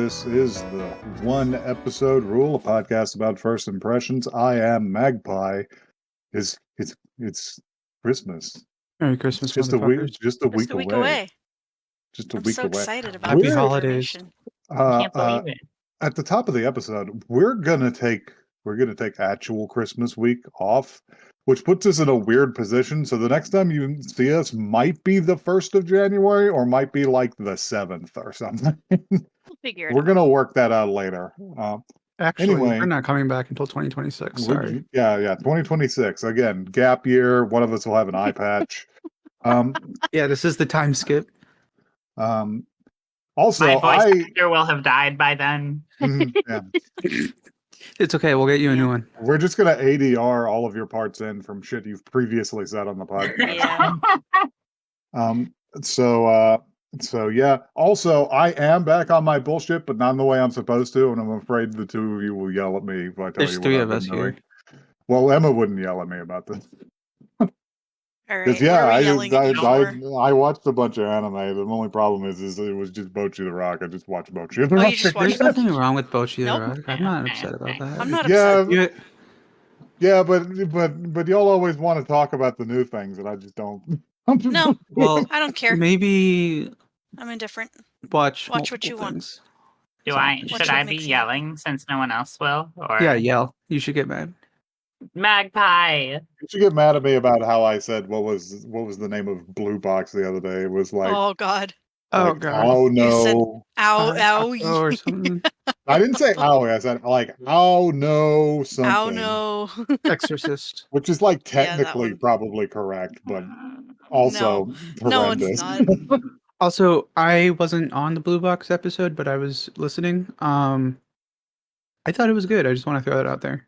This is the One Episode Rule, a podcast about first impressions. I am Magpie. It's Christmas. Merry It's Christmas, just a week, motherfuckers. just a Just week a week away. away. Just a I'm week so away. excited about Happy this holidays. information. I can't believe it. At the top of the episode, we're gonna take actual Christmas week off, which puts us in a weird position. So the next time you see us might be the 1st of January or might be like the 7th or something. We'll figure it We're out. gonna work that out later. Actually, Anyway. we're not coming back until 2026. Sorry. Yeah, 2026. Again, gap year. One of us will have an eye patch. Yeah, this is the time skip. Also, My voice actor will have died by then. yeah, It's okay. We'll get you a new one. we're just gonna ADR all of your parts in from shit you've previously said on the podcast. Yeah. So yeah. Also, I am back on my bullshit, but not in the way I'm supposed to, and I'm afraid the two of you will yell at me if I tell There's you what three I've of been us doing. here. Well, Emma wouldn't yell at me about this. All right. Because what yeah, are we yelling at you for? I watched a bunch of anime. The only problem is it was just Bocchi the Rock. I just watched Bocchi the Oh, Rock. you just watched There's nothing wrong with Bocchi Nope. the Rock. I'm not upset about that. I'm not Yeah, upset. yeah, but y'all always want to talk about the new things, and I just don't. No, Well, I don't care. maybe I'm indifferent. watch what multiple you want. things. Should what I be makes you yelling since no one else will? Or Yeah, yell. You should get mad. Magpie. You should get mad at me about how I said what was the name of Blue Box the other day. It was like, Oh God. Oh god. oh You said- no. Ow, ow, Or something. I didn't say ow. I said like, oh no, something. ow, no. Exorcist. Which is like Yeah, that technically one. probably correct, but also No, it's horrendous. not. Also, I wasn't on the Blue Box episode, but I was listening. I thought it was good. I just want to throw that out there.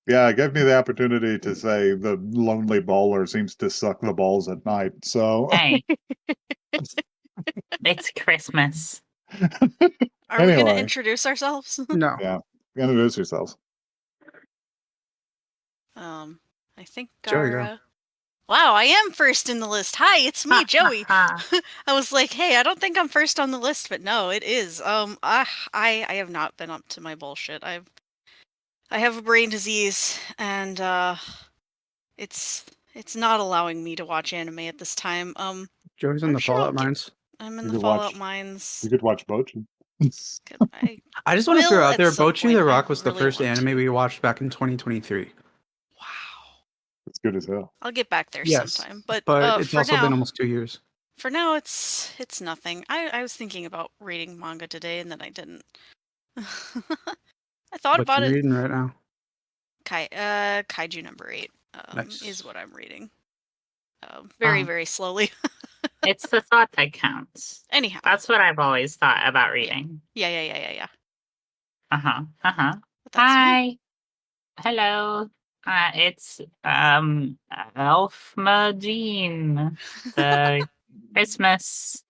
Yeah, it gave me the opportunity to say the lonely baller seems to suck the balls at night. So Hey. It's Christmas. Are we going Anyway. to introduce ourselves? No. yeah, introduce yourselves. I think Joey, go. Wow, I am first in the list. Hi, it's me, Joey. I was like, hey, I don't think I'm first on the list, but no, it is. I have not been up to my bullshit. I have a brain disease, and it's not allowing me to watch anime at this time. Joey's in I'm the sure Fallout I'll get- Mines. I'm in You the could Fallout watch- Mines. You could watch Bocchi. I just want to will throw out at there, some Bocchi point. the I Rock was the really first want anime to. we watched back in 2023. Wow. It's good as hell. I'll get back there Yes, sometime. But But it's for also now, been almost 2 years. For now, it's nothing. I was thinking about reading manga today, and then I didn't. I thought What about you it. reading right now? Kaiju number 8 Nice. is what I'm reading. Very, Um, very slowly. It's the thought that counts. Anyhow. That's what I've always thought about reading. Yeah. Uh-huh. But that's me. Hi. Hello. It's Elfma Jean, the Christmas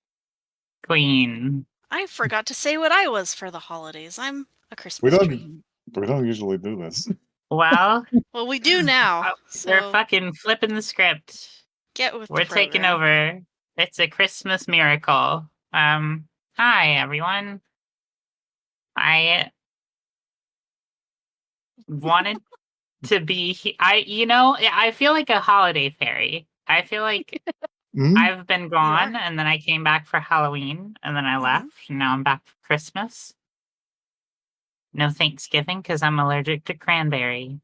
queen. I forgot to say what I was for the holidays. I'm a We Christmas tree. don't usually do this. Well, Well, we do now. we're So fucking flipping the script. get with We're the taking program. over. It's a Christmas miracle. Hi everyone. I wanted to be. I feel like a holiday fairy. I feel like Mhm. I've been gone, and then I came back for Halloween, and then I Mhm. left, and now I'm back for Christmas. No Thanksgiving because I'm allergic to cranberry.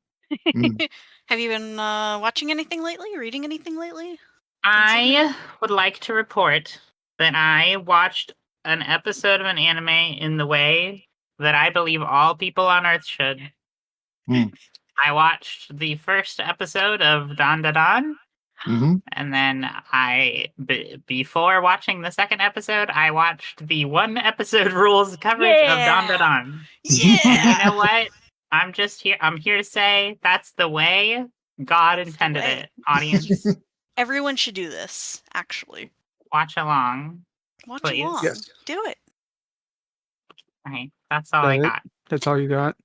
Have you been watching anything lately? Reading anything lately? I would like to report that I watched an episode of an anime in the way that I believe all people on Earth should. Mm. I watched the first episode of Dan Da Dan, Mm-hmm. and then before watching the second episode, I watched the one episode rules coverage of Dan Da Dan. Yeah. And you know what? I'm here to say that's the way God intended way. it. Audience, Everyone should do this, actually. watch along. Watch Please. along. Yes. Do it. All right, that's all I That it? got. That's all you got?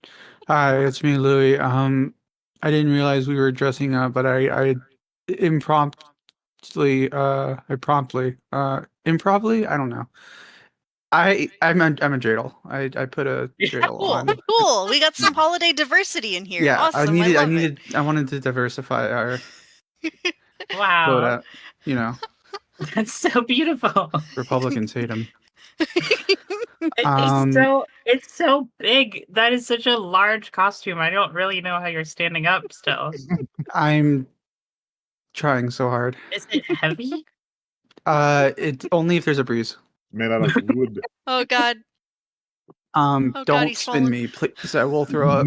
Hi, it's me, Louie. I didn't realize we were dressing up, but I impromptly, I don't know, I'm a dreidel. I put a dreidel Cool, on. cool. We got some holiday diversity in here. Yeah, Awesome. I wanted to diversify our vote Wow, out. You know, that's so beautiful. Republicans hate him. It's so big. That is such a large costume. I don't really know how you're standing up still. I'm trying so hard. Is it heavy? It only if there's a breeze. Made out of wood. Oh God. Oh, God, Don't he's spin fallen. me, please. I will throw up.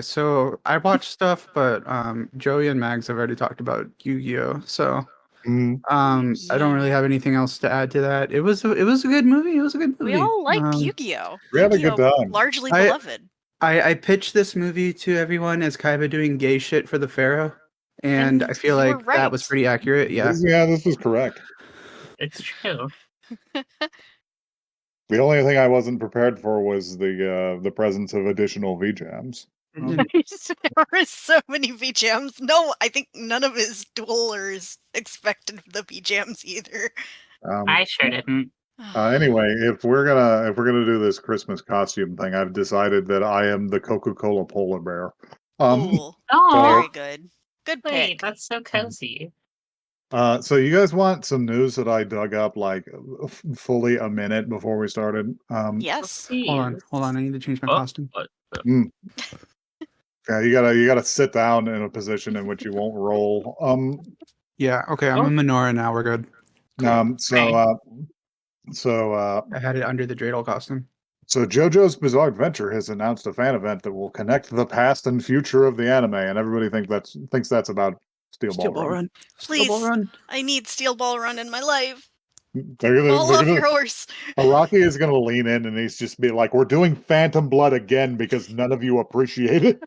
So I watch stuff, but Joey and Mags have already talked about Yu-Gi-Oh. So Mm. I don't really have anything else to add to that. It was a good movie. It was a good movie. We all liked Yu-Gi-Oh. We had a good Yu-Gi-Oh, time. largely I- beloved. I pitched this movie to everyone as Kaiba doing gay shit for the Pharaoh, and I feel you were like that was right. pretty accurate. Yeah. Yeah, this was correct. It's true. The only thing I wasn't prepared for was the presence of additional VJams. There were so many VJams. No, I think none of his duelers expected the VJams either. I sure didn't. Anyway, if we're gonna do this Christmas costume thing, I've decided that I am the Coca-Cola polar bear. Cool. Oh, Very good. Good wait, pick. that's so cozy. So you guys want some news that I dug up like fully a minute before we started? Yes. Hold on. I need to change my Oh, costume. Yeah, you gotta sit down in a position in which you won't roll. Yeah. Okay. I'm Oh. a menorah now. We're good. So I had it under the dreidel costume. So JoJo's Bizarre Adventure has announced a fan event that will connect the past and future of the anime, and everybody thinks that's about Steel Ball Run. Please. Steel Ball Run. I need Steel Ball Run in my life. They're Fall off gonna your horse. Araki is gonna lean in and he's just be like, "We're doing Phantom Blood again because none of you appreciate it."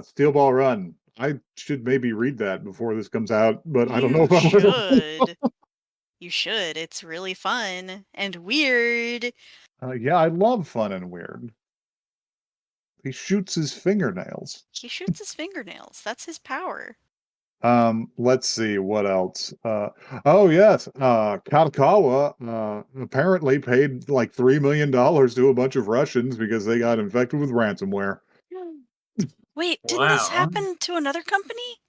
Steel Ball Run. I should maybe read that before this comes out, but I don't know if I'm should. You should. It's really fun and weird. Yeah, I love fun and weird. He shoots his fingernails. He shoots his fingernails. That's his power. Let's see what else. Oh yes, Katakawa apparently paid like $3 million to a bunch of Russians because they got infected with ransomware. Wait, didn't this Wow. happen to another company?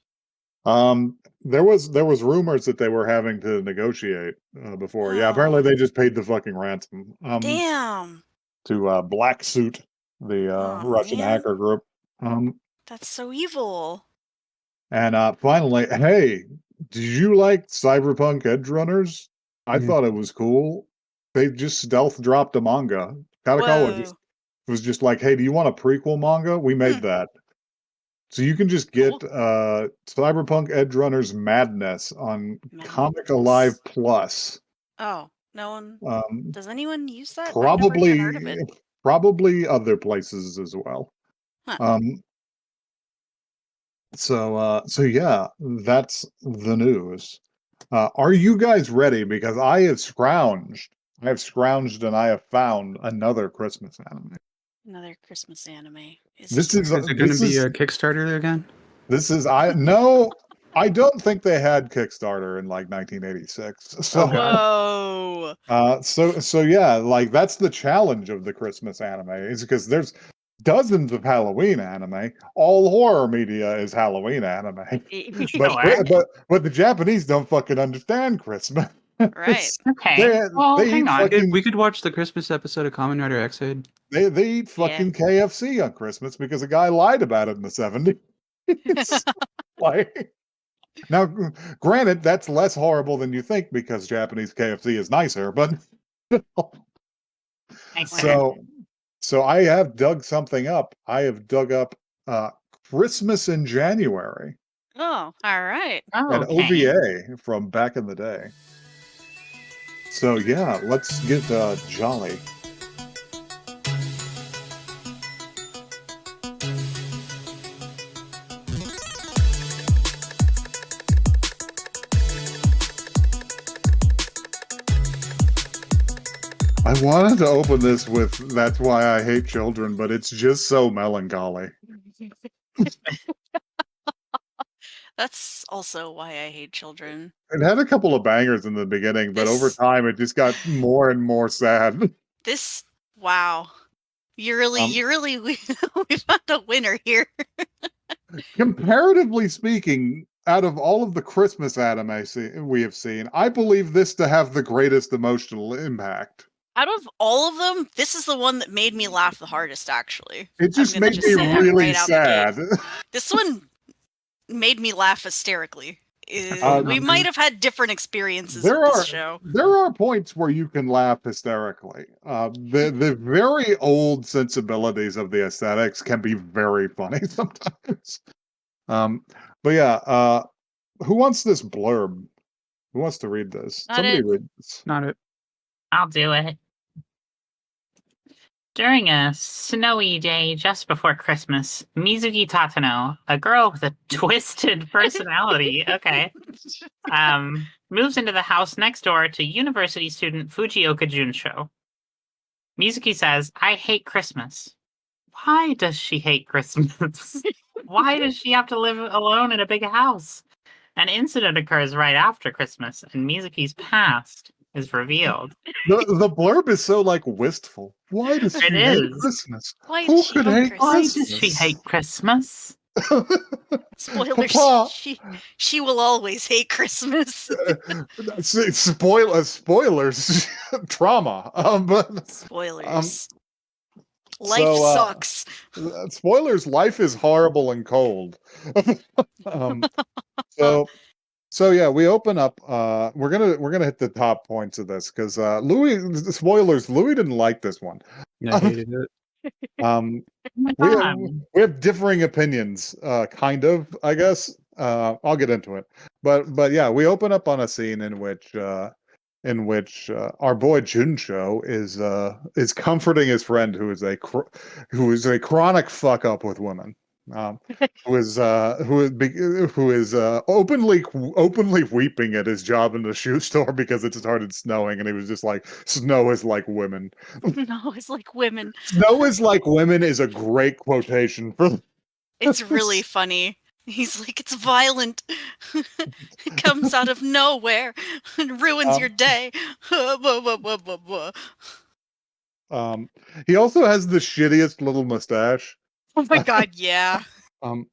There was rumors that they were having to negotiate before. Yeah, apparently they just paid the fucking ransom. Damn. To Black Suit, the Russian man. hacker group. That's so evil. And finally, hey, did you like Cyberpunk Edge Runners? I Yeah. thought it was cool. They just stealth dropped a manga. Katakawa was just like, hey, do you want a prequel manga? We made that. So you can just get Cyberpunk Edge Runners Madness on Comic Alive Plus. Oh, no one. Does anyone use that? Probably, I've never even heard of it. probably other places as well. Huh. So yeah, that's the news. Are you guys ready? Because I have scrounged and I have found another Christmas anime. Another Christmas anime. Is it going to be a Kickstarter again? I don't think they had Kickstarter in like 1986. So, Whoa. so yeah, like that's the challenge of the Christmas anime is because there's dozens of Halloween anime. All horror media is Halloween anime. But the Japanese don't fucking understand Christmas. Right. Okay. Hang on. We could watch the Christmas episode of Kamen Rider X-Aid. They eat fucking KFC on Christmas because a guy lied about it in the 70s. Like, now, granted, that's less horrible than you think because Japanese KFC is nicer, but so I have dug something up. I have dug up Christmas in January. Oh, all right. An OVA from back in the day. So yeah, let's get jolly. I wanted to open this with "That's Why I Hate Children," but it's just so melancholy. That's also why I hate children. It had a couple of bangers in the beginning, but over time it just got more and more sad. Wow. You really, we found a winner here. Comparatively speaking, out of all of the Christmas anime we have seen, I believe this to have the greatest emotional impact. Out of all of them, this is the one that made me laugh the hardest, actually. It just made me say that really right out the gate. sad. This one made me laugh hysterically. We Um, might have had different experiences There with this are show. there are points where you can laugh hysterically. The very old sensibilities of the aesthetics can be very funny sometimes. Um, but yeah, who wants this blurb? Who wants to read this? Not Somebody it. read this. Not it. I'll do it. During a snowy day just before Christmas, Mizuki Tatano, a girl with a twisted personality, moves into the house next door to university student Fujioka Junsho. Mizuki says, "I hate Christmas." Why does she hate Christmas? Why does she have to live alone in a big house? An incident occurs right after Christmas, and Mizuki's past is revealed. The blurb is so like wistful. Why does It she hate is. Christmas? Why Who does she could hate hate Why Christmas? does she hate Christmas? Spoilers. Papa, She will always hate Christmas. spoilers, trauma. But Spoilers. Life so, sucks. spoilers. Life is horrible and cold. um, so yeah, we open up. We're gonna hit the top points of this because Louis. Spoilers. Louis didn't like this one. I hated it. Um, Oh my we have, god. we have differing opinions, kind of, I guess. I'll get into it, but yeah, we open up on a scene in which our boy Junsho is comforting his friend who is a chronic fuck up with women. Who is openly weeping at his job in the shoe store because it started snowing and he was just like, snow is like women. No, it's like women. Snow is like women is a great quotation for It's really funny. He's like, it's violent. It comes out of nowhere and ruins your day. He also has the shittiest little mustache. Oh my god, yeah. Um,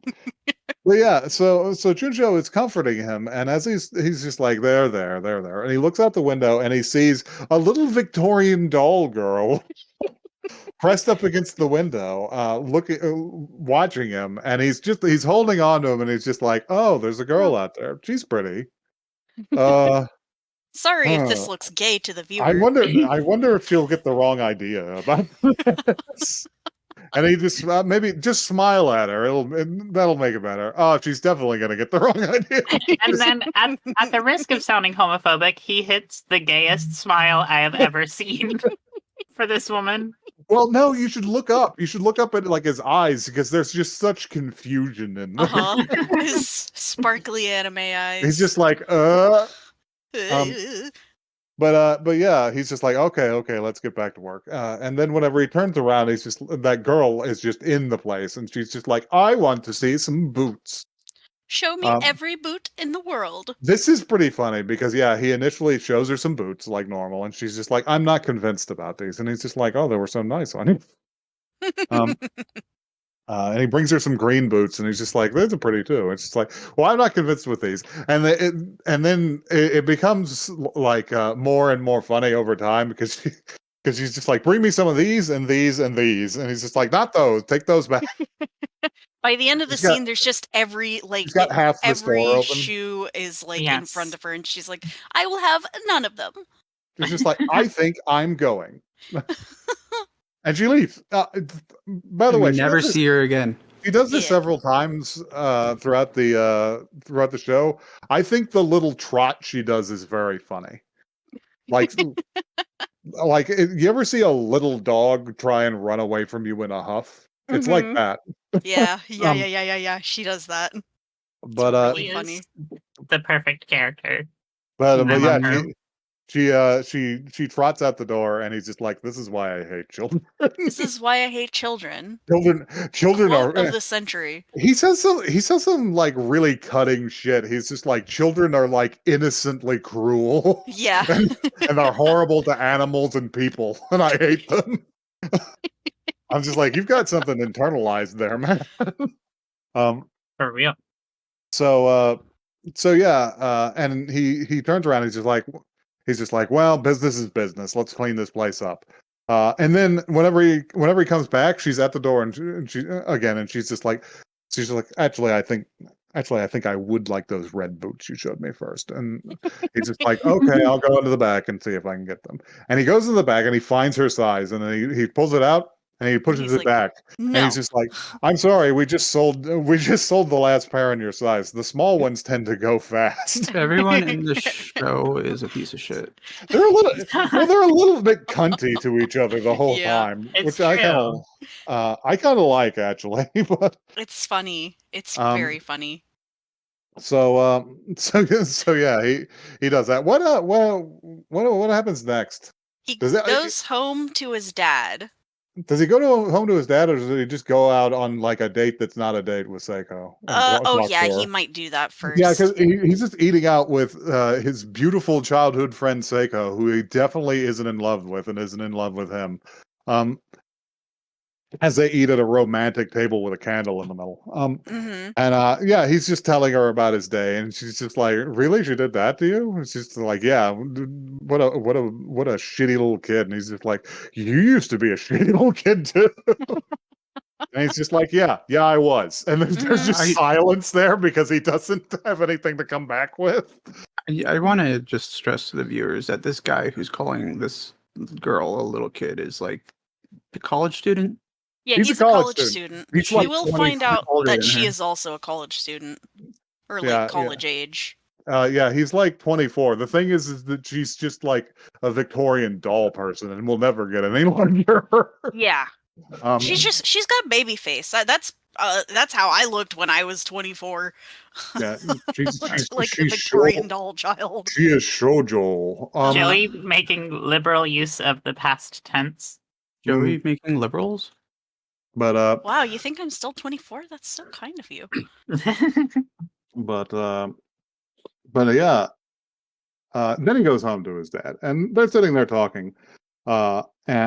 but yeah, so Junjo is comforting him, and as he's just like there, and he looks out the window and he sees a little Victorian doll girl pressed up against the window, looking, watching him, and he's holding on to him, and he's just like, oh, there's a girl out there, she's pretty. Sorry if this Huh. looks gay to the I viewer. wonder if she'll get the wrong idea about this. And he just maybe just smile at her. That'll make it better. Oh, she's definitely gonna get the wrong idea. And then, at the risk of sounding homophobic, he hits the gayest smile I have ever seen for this woman. Well, no, you should look up. You should look up at like his eyes because there's just such confusion in there. His sparkly anime eyes. He's just like, But yeah, he's just like, okay, let's get back to work. And then whenever he turns around, that girl is just in the place, and she's just like, I want to see some boots. Show me every boot in the world. This is pretty funny because yeah, he initially shows her some boots like normal, and she's just like, I'm not convinced about these, and he's just like, oh, they were so nice on you. And he brings her some green boots, and he's just like, "Those are pretty too." It's just like, "Well, I'm not convinced with these." And then it becomes like more and more funny over time because she's just like, "Bring me some of these and these and these," and he's just like, "Not those. Take those back." By the end of the scene, there's just every she's got half the store every open. shoe is like in front of her, and she's like, "I will have none of them." She's just like, "I think I'm going," and she leaves. By the way, we never see her again. She does this several times throughout the show. I think the little trot she does is very funny. Like, you ever see a little dog try and run away from you in a huff? It's like that. Yeah. She does that. But it's really funny. The perfect character. But yeah, she trots out the door, and he's just like, "This is why I hate children. This is why I hate children. Children Quote are." of the century. He says some like really cutting shit. He's just like, children are like innocently cruel, Yeah. and they're horrible to animals and people, and I hate them. I'm just like, you've got something internalized there, man. For real. So yeah, and he turns around. He's just like, well, business is business. Let's clean this place up. And then whenever he comes back, she's at the door, and she again, and she's just like, actually, I think I would like those red boots you showed me first. And he's just like, okay, I'll go into the back and see if I can get them. And he goes in the back and he finds her size, and then he pulls it out and he pushes he's it like, back. And No. he's just like, I'm sorry, we just sold the last pair in your size. The small ones tend to go fast. Everyone in the show is a piece of shit. They're a little bit cunty to each other the whole Yeah. time, It's which I kind of like, actually. But It's funny. It's Um, very funny. so yeah, he does that. What happens next? He Does that goes home to his dad. does he go home to his dad, or does he just go out on like a date that's not a date with Seiko and Oh talk yeah, to he her? might do that first. Yeah, because he's just eating out with his beautiful childhood friend Seiko, who he definitely isn't in love with and isn't in love with him. Um, as they eat at a romantic table with a candle in the middle. Mm-hmm. And yeah, he's just telling her about his day, and she's just like, "Really, she did that to you?" And she's just like, "Yeah, what a shitty little kid." And he's just like, "You used to be a shitty little kid too." And he's just like, "Yeah, I was." And there's just I- silence there because he doesn't have anything to come back with. I want to just stress to the viewers that this guy who's calling this girl a little kid is like a college student. Yeah, He's a he's a college college student. student. He's We like will 20 find out older that than she her. is also a college student. Or Yeah, like college age. Yeah, he's like 24. The thing is that she's just like a Victorian doll person, and we'll never get any younger. Yeah. Um, She's got baby face. That's how I looked when I was 24. yeah, she's Like a Victorian doll child. She is shoujo. Joey making liberal use of the past tense. Joey making liberals. But Wow, you think I'm still 24? That's so kind of you. but yeah. Then he goes home to his dad, and they're sitting there talking. And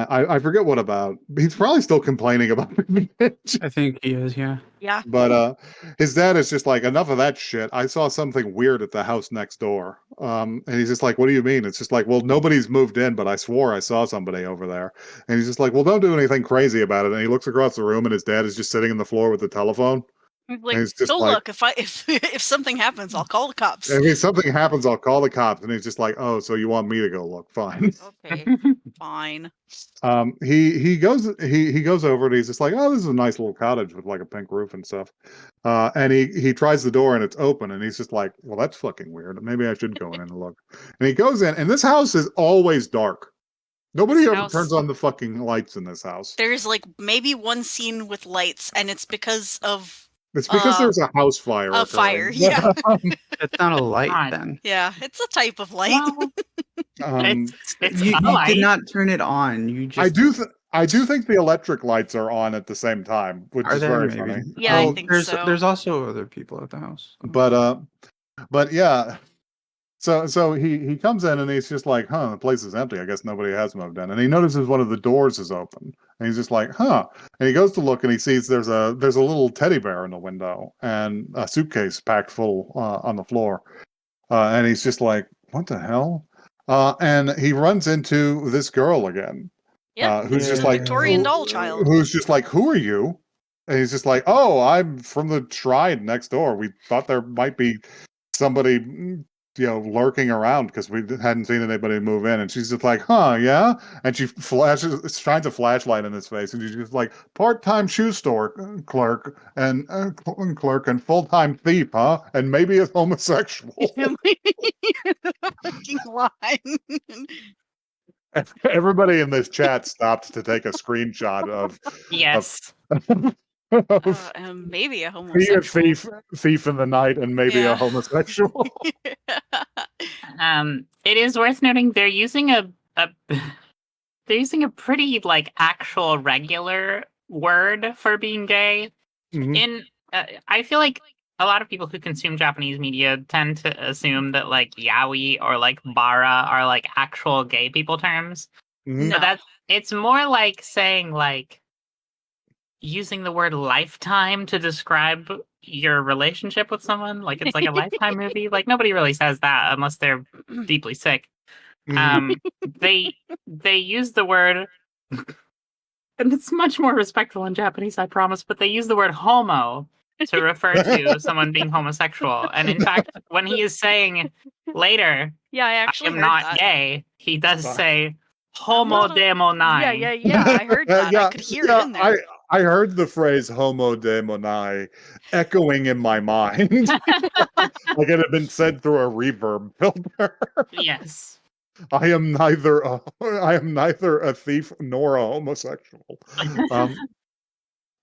I forget what about. He's probably still complaining about the bitch. I think he is. Yeah. Yeah. But his dad is just like, enough of that shit. I saw something weird at the house next door. And he's just like, what do you mean? It's just like, well, nobody's moved in, but I swore I saw somebody over there. And he's just like, well, don't do anything crazy about it. And he looks across the room, and his dad is just sitting on the floor with the telephone. Like, And he's just go like, look. If something happens, I'll call the cops. if something happens, I'll call the cops. And he's just like, oh, so you want me to go look? Fine. Okay, fine. He goes over and he's just like, oh, this is a nice little cottage with like a pink roof and stuff. And he tries the door and it's open, and he's just like, well, that's fucking weird. Maybe I should go in and look. And he goes in, and this house is always dark. Nobody This ever house- turns on the fucking lights in this house. There's like maybe one scene with lights, and it's because of It's because there's a house fire. a fire. Yeah, That's not a light God. then. yeah. It's a type of light. Well, it's You a did light. not turn it on. You just. I do think the electric lights are on at the same time, which Are is there? very Maybe. funny. Yeah, I think there's so. there's also other people at the house. But yeah. So he comes in and he's just like, huh, the place is empty. I guess nobody has moved in. And he notices one of the doors is open. And he's just like, huh. And he goes to look and he sees there's a little teddy bear in the window and a suitcase packed full on the floor. And he's just like, what the hell? And he runs into this girl again. Yeah, Who's just the like Victorian doll child. Who's just like, who are you? And he's just like, oh, I'm from the shrine next door. We thought there might be somebody, lurking around because we hadn't seen anybody move in. And she's just like, huh, yeah. And she shines a flashlight in his face, and she's just like, part-time shoe store clerk and full-time thief, huh? And maybe a homosexual. Fucking line. Everybody in this chat stopped to take a screenshot of Yes. Maybe a Be a homosexual. thief in the night, and maybe a Yeah. homosexual. It is worth noting they're using a they're using a pretty like actual regular word for being gay. Mhm. In I feel like a lot of people who consume Japanese media tend to assume that like yaoi or like bara are like actual gay people terms. Mhm. But it's more like saying like using the word lifetime to describe your relationship with someone. Like it's like a lifetime movie. Like nobody really says that unless they're deeply sick. Mhm. They use the word and it's much more respectful in Japanese, I promise, but they use the word homo to refer to someone being homosexual. And in fact, when he is saying later, Yeah, I I actually am heard not that. gay, he does Sorry. say I'm homo not a- demo Yeah, nine. I heard that. I Yeah, could hear it in there. I heard the phrase "homo de monai" echoing in my mind, like it had been said through a reverb filter. Yes. I am neither a thief nor a homosexual. Um,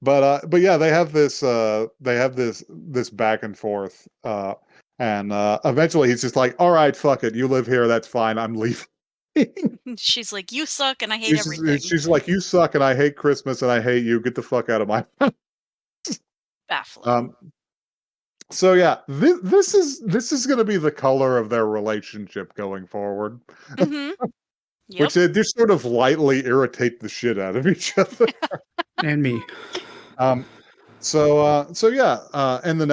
but yeah, they have this back and forth, and eventually he's just like, "All right, fuck it, you live here, that's fine, I'm leaving." She's like, "You suck, and I hate everything." She's like, "You suck, and I hate Christmas, and I hate you. Get the fuck out of my." Baffling. Um, so yeah, this is going to be the color of their relationship going forward, Mm-hmm. Yep. which they just sort of lightly irritate the shit out of each other. And me. Um, so yeah, and the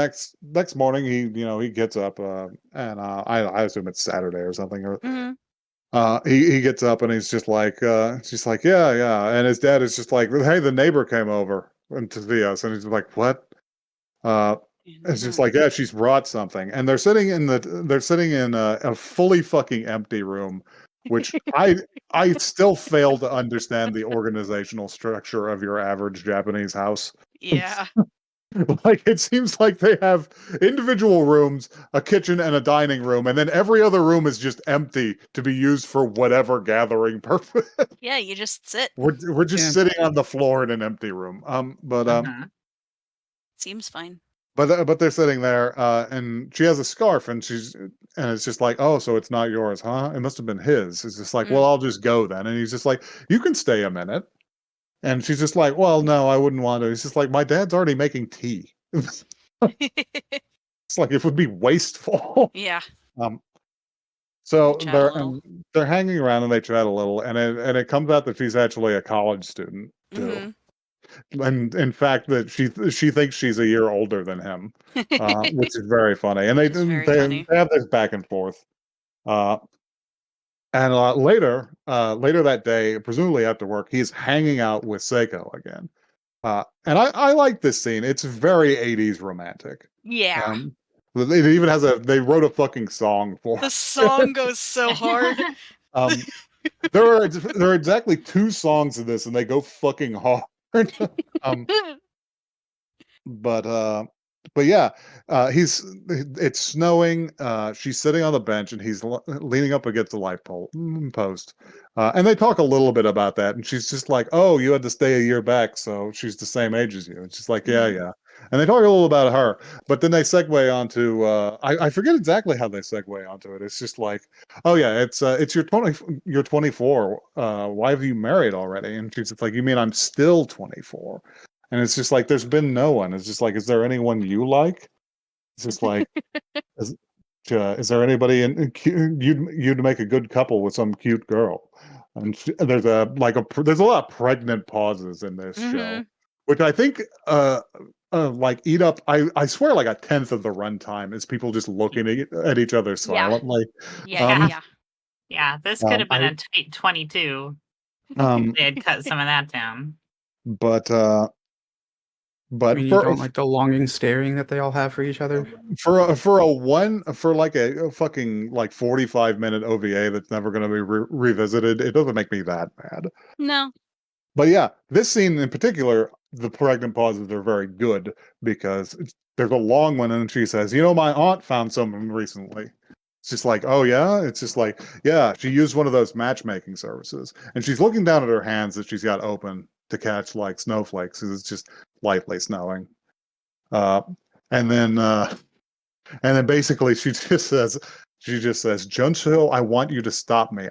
next morning he gets up, and I assume it's Saturday or something, or Mm-hmm. he gets up and he's just like, she's like, yeah, and his dad is just like, hey, the neighbor came over and to see us, and he's like, what? Uh, it's just like, yeah, she's brought something, and they're sitting in a fully fucking empty room, which I still fail to understand the organizational structure of your average Japanese house. Yeah. Like it seems like they have individual rooms, a kitchen, and a dining room, and then every other room is just empty to be used for whatever gathering purpose. Yeah, you just sit. We're just Yeah. sitting on the floor in an empty room. Seems fine. But they're sitting there, and she has a scarf, and it's just like, oh, so it's not yours, huh? It must have been his. It's just like, well, I'll just go then. And he's just like, you can stay a minute. And she's just like, well, no, I wouldn't want to. He's just like, my dad's already making tea. It's like it would be wasteful. Yeah. Um, They so chat a little. they're hanging around and they chat a little, and it comes out that she's actually a college student too, and in fact that she thinks she's a year older than him, which is very funny. And It's very funny. they have this back and forth, uh, and later that day, presumably after work, he's hanging out with Seiko again. And I like this scene. It's very 80s romantic. Yeah. It even has they wrote a fucking song for The it. song goes so hard. Um, there are exactly two songs in this, and they go fucking hard. um, but but yeah, it's snowing. She's sitting on the bench, and he's leaning up against the post. And they talk a little bit about that, and she's just like, "Oh, you had to stay a year back, so she's the same age as you." And she's like, "Yeah, Mhm. yeah." And they talk a little about her, but then they segue onto I forget exactly how they segue onto it. It's just like, "Oh yeah, it's you're 24. Why have you married already?" And she's just like, "You mean I'm still 24?" And it's just like there's been no one. It's just like, is there anyone you like? It's just like, is, is there anybody you'd make a good couple with some cute girl? And there's a lot of pregnant pauses in this show, Mhm. which I think like eat up. I swear like a tenth of the runtime is people just looking at each other Yeah. silently. Yeah. Yeah, this could have been I a tight 22 if um they had cut some of that down. but I but mean, you don't like the longing staring that they all have for each other. for like a fucking like 45-minute OVA that's never going to be revisited, it doesn't make me that mad. No. But yeah, this scene in particular, the pregnant pauses are very good because there's a long one, and she says, my aunt found someone recently. It's just like, oh yeah? It's just like, yeah, she used one of those matchmaking services. And she's looking down at her hands that she's got open, to catch like snowflakes. It's just lightly snowing. And then basically she just says, Junso, I want you to stop me.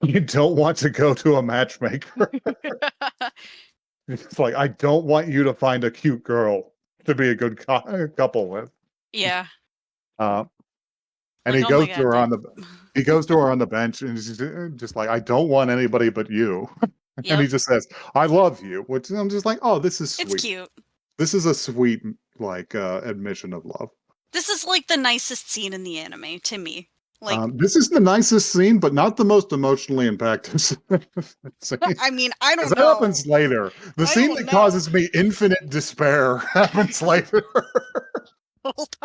You don't want to go to a matchmaker. It's like, I don't want you to find a cute girl to be a good couple with. Yeah. And Like, he oh goes my to her God, on the bench, and he's just like, I don't want anybody but you. And Yep. he just says, I love you, which I'm just like, oh, this is It's sweet. cute. This is a sweet, like, admission of love. This is like the nicest scene in the anime to me. Like, This is the nicest scene, but not the most emotionally impactful scene. I mean, I Because don't that know. happens later. The I scene don't that know. causes me infinite despair happens later. Hold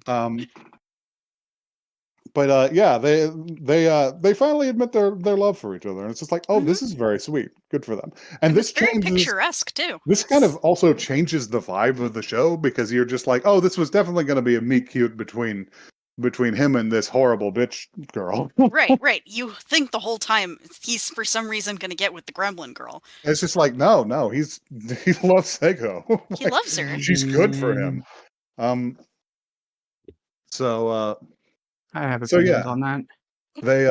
on. But yeah, they finally admit their love for each other, and it's just like, oh, this is very sweet. Good for them. And And this it's very changes. picturesque too. This kind of also changes the vibe of the show, because you're just like, oh, this was definitely going to be a meet cute between him and this horrible bitch girl. Right. You think the whole time he's for some reason going to get with the gremlin girl. It's just like, no, he loves Seiko. He loves her. She's good for him. So I have So, opinions yeah. on that. they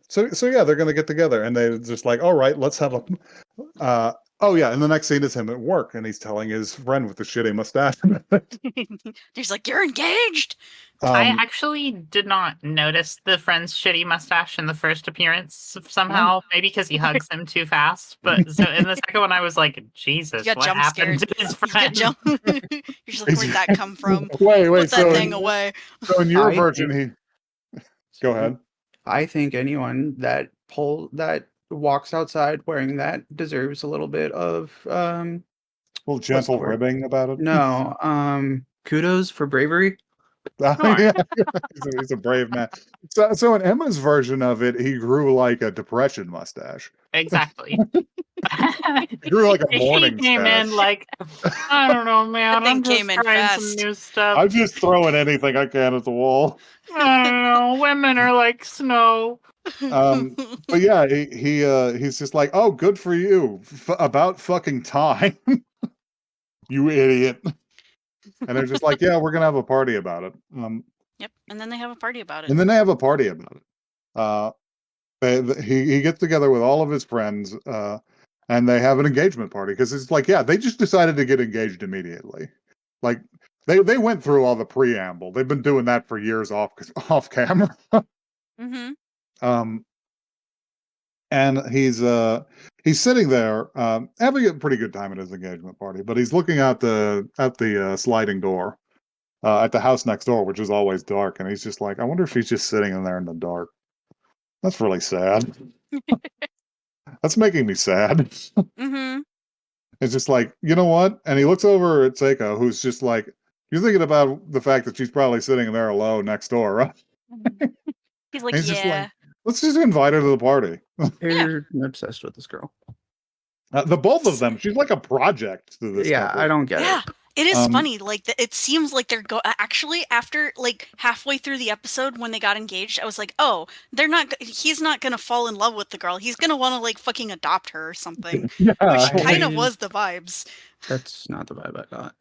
so yeah, they're gonna get together, and they just like, all right, let's have a oh yeah, and the next scene is him at work, and he's telling his friend with the shitty mustache. He's like, "You're engaged." I um actually did not notice the friend's shitty mustache in the first appearance somehow. Maybe because he hugs him too fast. But so in the second one, I was like, Jesus, You got what jump happened scared. to his You friend? get jump. You're just like, where'd that come from? wait Put that so thing away. so in your I version think- go ahead. I think anyone that walks outside wearing that deserves a little bit of A little gentle word? ribbing about it. no kudos for bravery. Yeah. He's a brave man. So in Emma's version of it, he grew like a depression mustache. Exactly. He grew like a He morning came stash. in like, I don't know, man. That thing I'm just came in trying some fast. new stuff. I'm just throwing anything I can at the wall. I don't know. Women are like snow. But yeah, he's just like, oh, good for you. About fucking time. You idiot. And they're just like, yeah, we're gonna have a party about it. Yep. And then they have a party about it. And then they have a party about it. He gets together with all of his friends, and they have an engagement party, because it's like, yeah, they just decided to get engaged immediately. Like they went through all the preamble. They've been doing that for years off camera. Mm-hmm. And he's sitting there, having a pretty good time at his engagement party, but he's looking out the sliding door at the house next door, which is always dark, and he's just like, I wonder if she's just sitting in there in the dark. That's really sad. That's making me sad. Mm-hmm. It's just like, you know what? And he looks over at Seiko, who's just like, you're thinking about the fact that she's probably sitting there alone next door, right? He's like, And he's just yeah. like, let's just invite her to the party. They're obsessed with this girl. The both of them. She's like a project to this Yeah, couple. I don't get Yeah. it. It is funny. Like, it seems like they're actually after like halfway through the episode when they got engaged. I was like, oh, he's not gonna fall in love with the girl. He's gonna want to like fucking adopt her or something. Yeah. Which kind of I- was the vibes. That's not the vibe I got.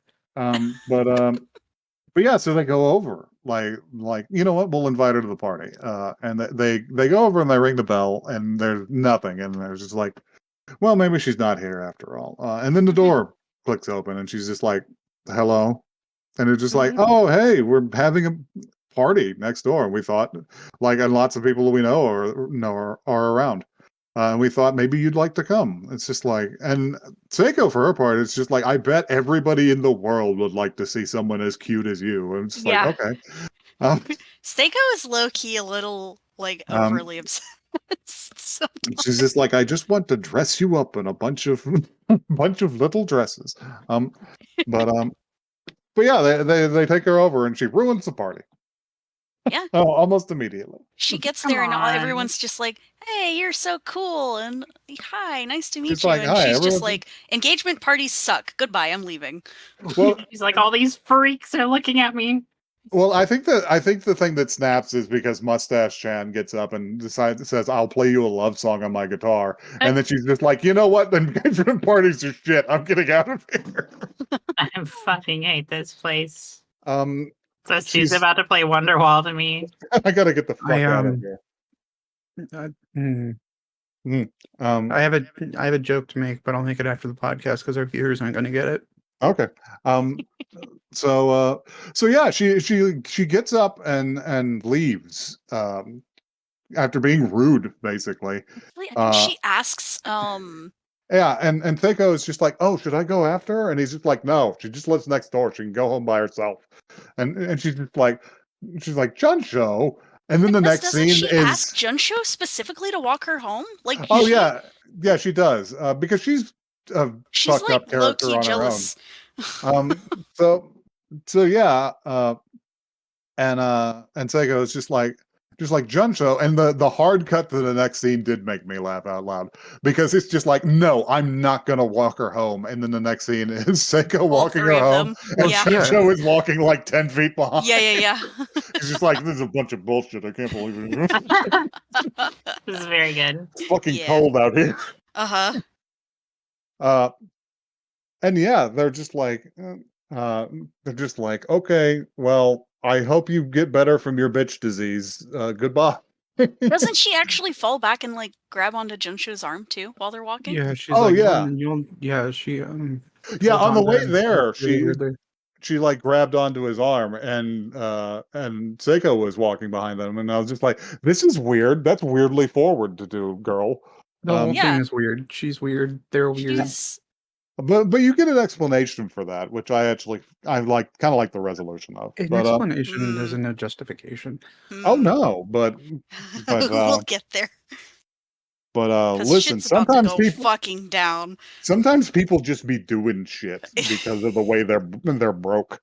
But yeah, so they go over like, you know what, we'll invite her to the party, and they go over and they ring the bell, and there's nothing, and there's just like, well, maybe she's not here after all, and then the door clicks open, and she's just like, hello, and it's just like, oh, hey, we're having a party next door, and we thought, like, and lots of people we know are around. And we thought maybe you'd like to come. It's just like, and Seiko, for her part, it's just like, I bet everybody in the world would like to see someone as cute as you. And it's just Yeah. like, okay. Seiko is low key a little like overly obsessed. Sometimes. She's just like, I just want to dress you up in a bunch of little dresses. But yeah, they take her over, and she ruins the party. Yeah. Oh, almost immediately. She gets Come there and on. everyone's just like, "Hey, you're so cool," and "Hi, nice to meet She's you." like, And "Hi, she's just everyone's- like, "Engagement parties suck. Goodbye. I'm leaving." Well, He's like, all these freaks are looking at me. Well, I think the thing that snaps is because Mustache Chan gets up and says, "I'll play you a love song on my guitar," and then she's just like, "You know what? Then bedroom parties are shit. I'm getting out of here." I fucking hate this place. Um, So she's she's. about to play Wonderwall to me. I gotta get the fuck I out of here. I have a joke to make, but I'll make it after the podcast because our viewers aren't going to get it. Okay. So yeah, she gets up and leaves after being rude, basically. I think she asks, Yeah, and Thako is just like, "Oh, should I go after her?" And he's just like, "No, she just lives next door. She can go home by herself." And she's just like, "Junsho." And then the next doesn't scene she ask is, Junsho specifically to walk her home? Like, oh yeah, she does, because she's a she's fucked up like low character key on her own. jealous. So yeah, and Seiko is just like Junsho, and the hard cut to the next scene did make me laugh out loud because it's just like, no, I'm not gonna walk her home, and then the next scene is Seiko All walking three her of home, them. and Yeah. Junsho is walking like 10 feet behind. Yeah. He's just like, "This is a bunch of bullshit. I can't believe it. This is very good. It's fucking Yeah. cold out here." Uh-huh. And yeah, they're just like, "Okay, well, I hope you get better from your bitch disease. Goodbye." Doesn't she actually fall back and like grab onto Junsho's arm too while they're walking? Yeah, she's Oh, like, yeah. she Yeah, holds on the to way him there, really weirdly. she like grabbed onto his arm, and Seiko was walking behind them, and I was just like, "This is weird. That's weirdly forward to do, girl." The whole Yeah. thing is weird. She's weird. They're weird. She's But you get an explanation for that, which I like, kind of like the resolution of. An But explanation isn't a justification. oh hmm. no, but We'll get there. Because listen, shit's about to go fucking down. sometimes people just be doing shit because of the way they're broke.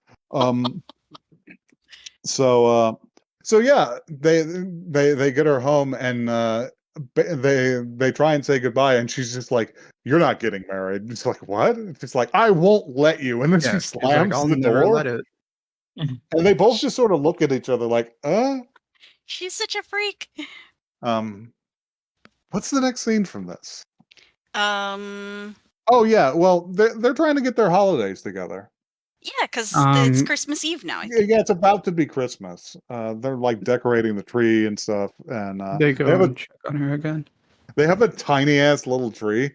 So yeah, they get her home, and they try and say goodbye, and she's just like, "You're not getting married." It's like, "What?" It's like, "I won't let you." And then Yeah, she she's like, slams I'll the never door, let it. and they both just sort of look at each other like, She's such a freak. What's the next scene from this? Um, Oh yeah, well, they're trying to get their holidays together. yeah, because it's Christmas Eve now, I think. Yeah, it's about to be Christmas. They're like decorating the tree and stuff, and They go and check on her again. they have a tiny ass little tree.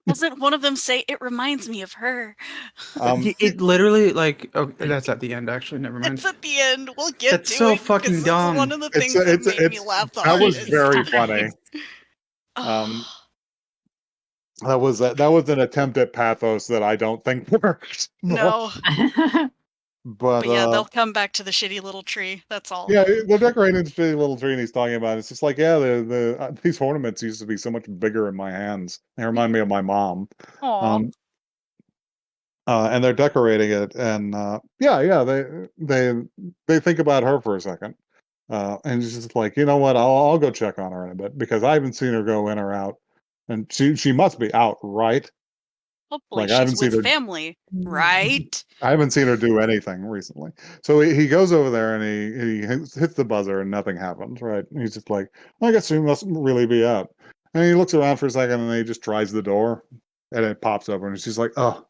Doesn't one of them say, "It reminds me of her"? It literally, like, okay, that's at the end, actually. Never mind. It's at the end. We'll get That's to so it. fucking 'Cause dumb. It's one of the things that made me laugh the That was hardest. very funny. That was an attempt at pathos that I don't think worked. No. But yeah, they'll come back to the shitty little tree. That's all. yeah, they're decorating the shitty little tree, and he's talking about it. It's just like, yeah, these ornaments used to be so much bigger in my hands. They remind me of my mom. Aw. And they're decorating it, and yeah, they think about her for a second, and she's just like, you know what, I'll go check on her in a bit because I haven't seen her go in or out, and she must be out, right? Hopefully Like I haven't she's seen with her. family, right? I haven't seen her do anything recently. So he goes over there and he hits the buzzer and nothing happens, right? And he's just like, I guess she must really be out. And he looks around for a second and then he just tries the door and it pops open and she's like, oh,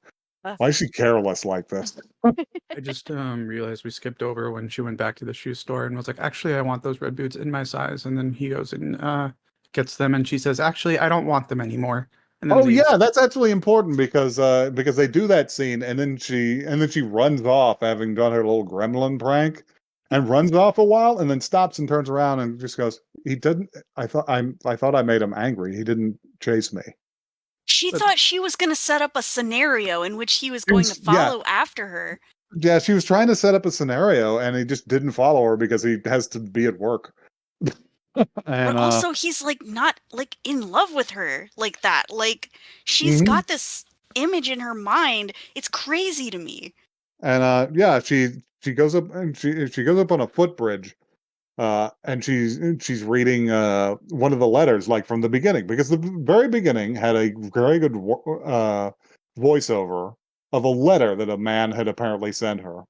why is she careless like this? I just realized we skipped over when she went back to the shoe store and was like, actually, I want those red boots in my size. And then he goes and gets them, and she says, actually, I don't want them anymore. And then Oh yeah, that's actually important because they do that scene and then she runs off having done her little gremlin prank and runs off a while and then stops and turns around and just goes, he didn't I thought I made him angry. He didn't chase me. She thought she was going to set up a scenario in which he was She going was- to follow after her. Yeah, she was trying to set up a scenario and he just didn't follow her because he has to be at work. And But also he's like not like in love with her like that. Like she's Mhm. got this image in her mind. It's crazy to me. and yeah, she goes up and she goes up on a footbridge. And she's reading one of the letters like from the beginning because the very beginning had a very good voiceover of a letter that a man had apparently sent her.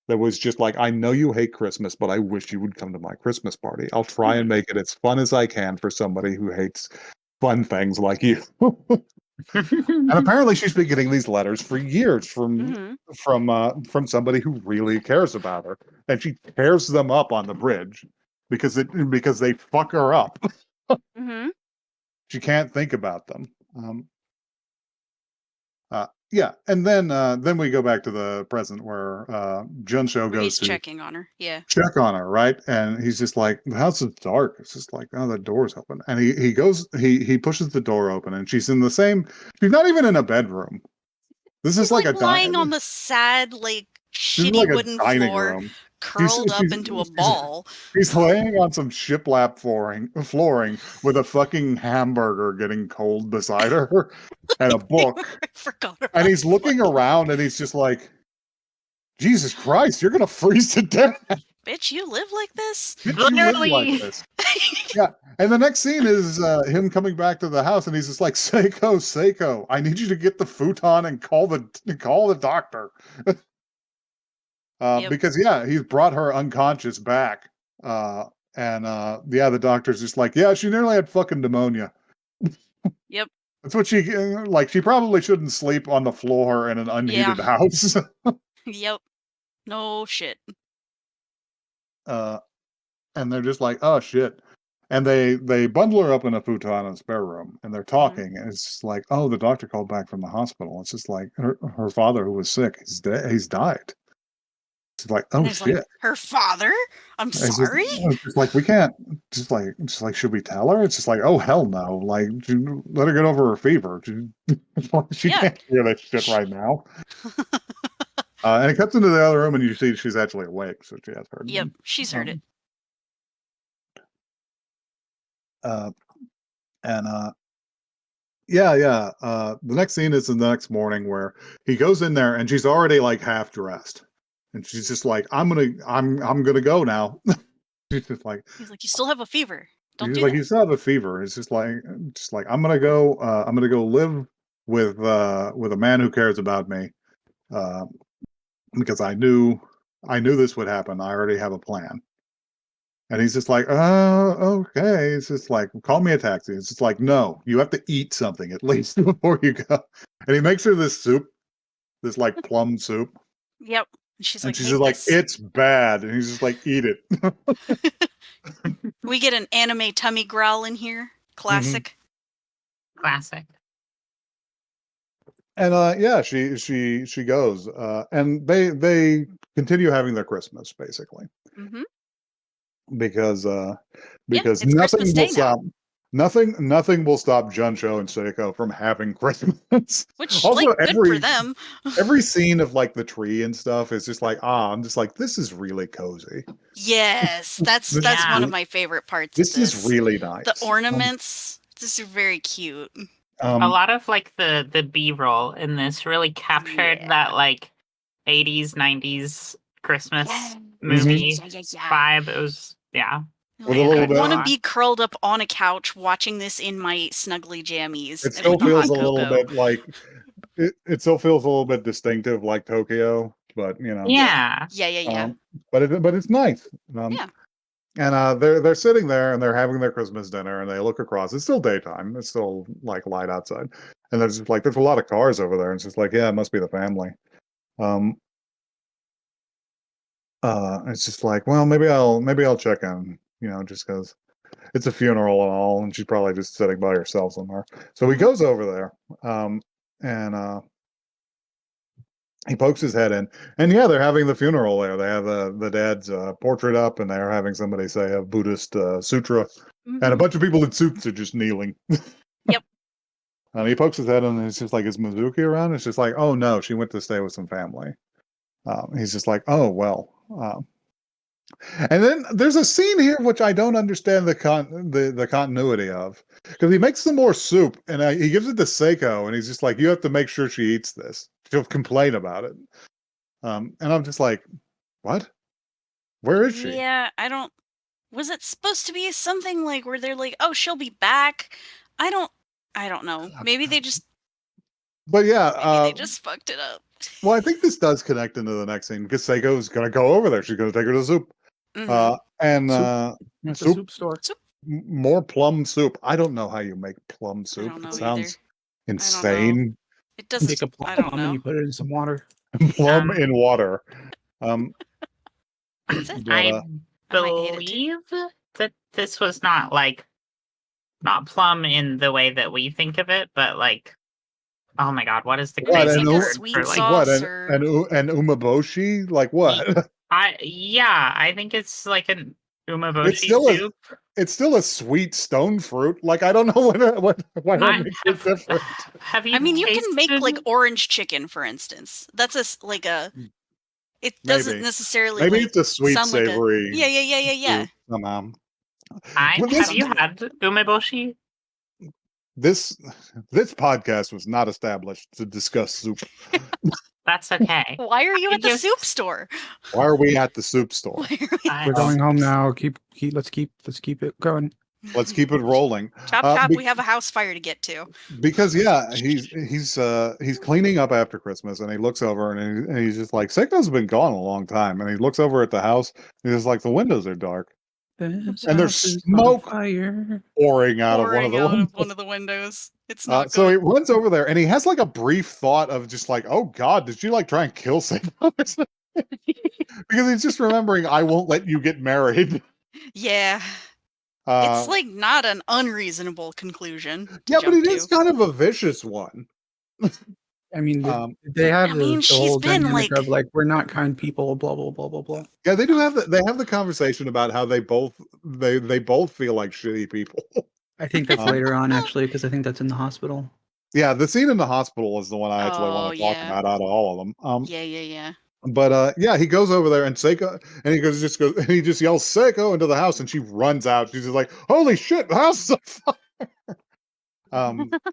that was just like, I know you hate Christmas, but I wish you would come to my Christmas party. I'll try and make it as fun as I can for somebody who hates fun things like you. And apparently she's been getting these letters for years from somebody who really cares about her. And she tears them up on the bridge because they fuck her up. Mm-hmm. She can't think about them. Yeah, and then we go back to the present where Junsho goes He's to checking on her. Yeah. check on her, right? And he's just like, the house is dark. It's just like, oh, the door's open. And he pushes the door open, and she's in the same. She's not even in a bedroom. This She's is like a lying on the sad, like This is shitty like a wooden dining floor, room. curled up into a ball. He's laying on some shiplap flooring with a fucking hamburger getting cold beside her and a book. I forgot about And he's looking fucking- around and he's just like, Jesus Christ, you're gonna freeze to death. Bitch, you live like this? Bitch, you live Literally. like this. Yeah. And the next scene is him coming back to the house and he's just like, Seiko, I need you to get the futon and call the doctor. Yep. Because he's brought her unconscious back. The doctor's just like, yeah, she nearly had fucking pneumonia. Yep. That's what she probably shouldn't sleep on the floor in an unheated house. Yep. No shit. And they're just like, oh shit. And they bundle her up in a futon in the spare room and they're talking. And it's just like, oh, the doctor called back from the hospital. It's just like her father who was sick, he's died. It's like, oh shit. Like, her father? I'm sorry? It's just like, we can't, just like, should we tell her? It's just like, oh, hell no. Like, let her get over her fever. She can't hear that shit right now. And it cuts into the other room and you see she's actually awake. So she has heard. Yep, she's heard it. The next scene is the next morning where he goes in there and she's already like half dressed. And she's just like, I'm gonna go now. She's just like, he's like, you still have a fever. Don't do like, that. you still have a fever. It's just like I'm gonna go live with a man who cares about me. Because I knew this would happen. I already have a plan. And he's just like, okay. It's just like, call me a taxi. It's just like, no, you have to eat something at least before you go. And he makes her this soup, this like plum soup. Yep. And she's like, just like, it's bad. And he's just like, eat it. We get an anime tummy growl in here. Classic. Classic. And she goes. And they continue having their Christmas, basically. Mm-hmm. Because it's nothing Christmas Day will stop nothing will stop Junsho and Seiko from having Christmas. Which also, like, good for them. Every scene of like the tree and stuff is just like, I'm just like, this is really cozy. Yes, that's one of my favorite parts. This is really nice. The ornaments, this is very cute. A lot of like the B-roll in this really captured that like 80s, 90s Christmas movie vibe. It was Like, I want to be curled up on a couch watching this in my snuggly jammies. It still feels a little bit like it still feels a little bit distinctive like Tokyo, but you know. Yeah. But it's nice. And they're sitting there and they're having their Christmas dinner and they look across. It's still daytime. It's still like light outside. And there's just like there's a lot of cars over there. And it's just like, yeah, it must be the family. It's just like, well, maybe I'll check in, just because it's a funeral and all, and she's probably just sitting by herself somewhere. So he goes over there, and he pokes his head in, and they're having the funeral there. They have the dad's portrait up, and they're having somebody say a Buddhist sutra, and a bunch of people in suits are just kneeling. Yep. And he pokes his head in, and it's just like, is Mizuki around? It's just like, oh no, she went to stay with some family. He's just like, oh well. And then there's a scene here which I don't understand the continuity of, because he makes some more soup and he gives it to Seiko and he's just like, you have to make sure she eats this. She'll complain about it. And I'm just like, what? Where is she? Yeah, was it supposed to be something like where they're like, oh, she'll be back? I don't know. Maybe they just But yeah, maybe they just fucked it up. Well, I think this does connect into the next scene because Seiko's gonna go over there. She's gonna take her to soup. Mhm. And Soup. At the soup, soup store. more plum soup. I don't know how you make plum I soup. don't It know either. sounds I don't know. insane. It You doesn't. take a I plum don't and know. you put it in some water. Plum in water. That's it. But, I I might hate it too. believe that this was not plum in the way that we think of it, but like, oh my god, what is the What, crazy It's like a word sweet for like? what sauce an or an umeboshi? Like what? I think it's like an It's umeboshi still a soup. it's still a sweet stone fruit. Like I don't know why that makes it different. Have you I mean, you tasted? can make like orange chicken, for instance. That's like a. It doesn't Maybe necessarily maybe like it's a sweet sound like a. savory Yeah. soup somehow. I Well, have this you Something. had umeboshi? this this podcast was not established to discuss soup. That's okay. Why are you It at the gives- soup store? Why are we at the soup store? Why are we I- We're at the going soup home store? now. Let's keep it going. Let's keep it rolling. Chop chop. We have a house fire to get to. Because yeah, he's cleaning up after Christmas, and he looks over and he's just like, Seiko's been gone a long time, and he looks over at the house, and he's like, the windows are dark, This and there's house is on smoke fire. pouring out of one of Pouring the out of windows. one of the windows. It's not So he good. runs over there, and he has like a brief thought of just like, oh God, did you like try and kill Seiko? or something? Because he's just remembering, I won't let you get married. Yeah. It's like not an unreasonable conclusion to Yeah, but jump it is to. kind of a vicious one. I mean, Um, they have I mean, the she's whole been, dynamic like- of like we're not kind people, blah blah blah blah blah. Yeah, they do have the conversation about how they both feel like shitty people. I think that's Um, later on actually, because I think that's in the hospital. Yeah, the scene in the hospital is the one I actually Oh, want to talk yeah. about out of all of them. Yeah. But yeah, he goes over there and Seiko, and he just yells Seiko into the house, and she runs out. She's just like, "Holy shit, the house is on fire!"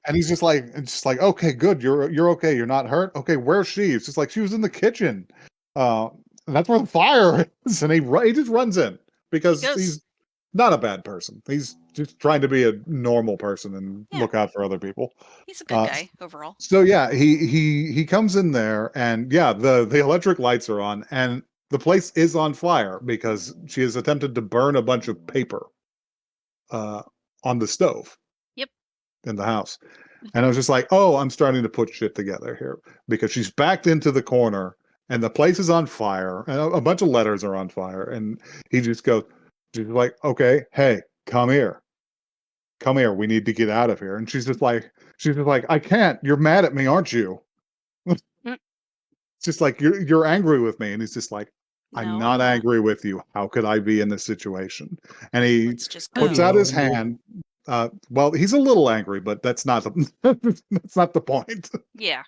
And he's just like, "Okay, good, you're okay, you're not hurt. Okay, where's she?" It's just like she was in the kitchen. And that's where the fire is, and he just runs in because He goes. he's not a bad person. He's just trying to be a normal person and Yeah. look out for other people. He's a good guy overall. So yeah, he comes in there, and yeah, the electric lights are on, and the place is on fire because she has attempted to burn a bunch of paper on the stove. Yep. In the house. And I was just like, oh, I'm starting to put shit together here because she's backed into the corner and the place is on fire and a bunch of letters are on fire. And he just goes, she's like, okay, hey, come here. Come here. We need to get out of here. And she's just like, I can't. You're mad at me, aren't you? It's just like, you're angry with me. And he's just like, I'm not angry with you. How could I be in this situation? And he Let's just puts go. out his hand. Well, he's a little angry, but that's not that's not the point. Yeah.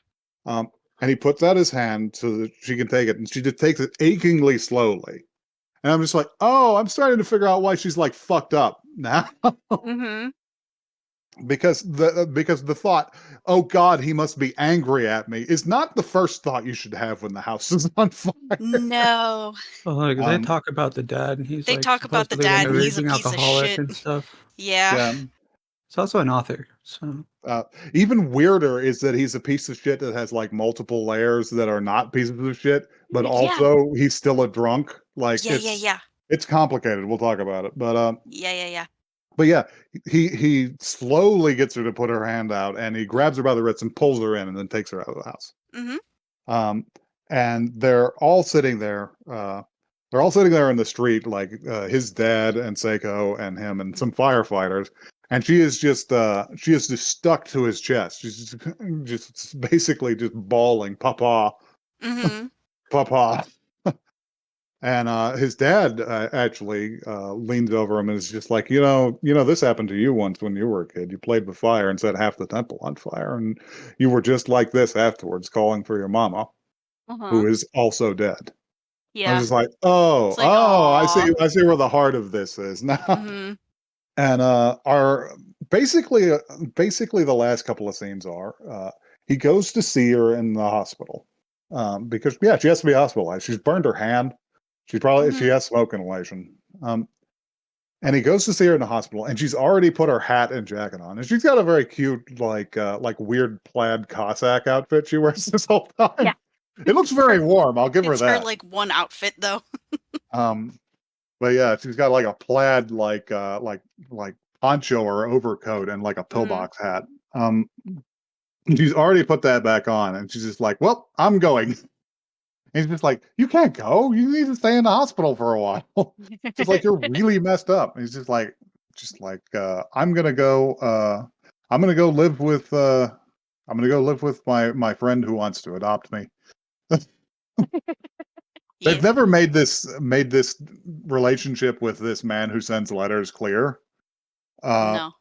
And he puts out his hand so that she can take it, and she just takes it achingly slowly. And I'm just like, oh, I'm starting to figure out why she's like fucked up now. Mm-hmm. because the thought, oh God, he must be angry at me, is not the first thought you should have when the house is on fire. No. Well, like, they talk about the dad, and he's They like talk about the supposedly dad, like, and a he's a raging piece of alcoholic shit. and stuff. Yeah. He's also an author, so Even weirder is that he's a piece of shit that has like multiple layers that are not pieces of shit, but Yeah. also he's still a drunk. Like Yeah. it's complicated. We'll talk about it. Yeah. But yeah, he slowly gets her to put her hand out, and he grabs her by the wrists and pulls her in, and then takes her out of the house. Mm-hmm. And they're all sitting there. They're all sitting there in the street, like his dad and Seiko and him and some firefighters. And she is just stuck to his chest. She's just basically just bawling, "Papa, Mm-hmm. Papa." And his dad actually leans over him and is just like, this happened to you once when you were a kid. You played with fire and set half the temple on fire, and you were just like this afterwards, calling for your mama, who is also dead. I was Yeah. just like, oh, It's like, I see, aw. I see where the heart of this is now. Mm-hmm. And our basically the last couple of scenes are he goes to see her in the hospital because yeah, she has to be hospitalized. She's burned her hand. She has smoke inhalation. And he goes to see her in the hospital, and she's already put her hat and jacket on, and she's got a very cute like weird plaid Cossack outfit she wears this whole time. Yeah. It looks very warm. I'll give her It's her that. like one outfit though. But yeah, she's got like a plaid like poncho or overcoat and like a pillbox hat. Um, she's already put that back on, and she's just like, "Well, I'm going." And he's just like, "You can't go. You need to stay in the hospital for a while." Just like you're really messed up. And he's just like, I'm gonna go. I'm gonna go live with. I'm gonna go live with my friend who wants to adopt me. Yeah. They've never made this relationship with this man who sends letters clear. No.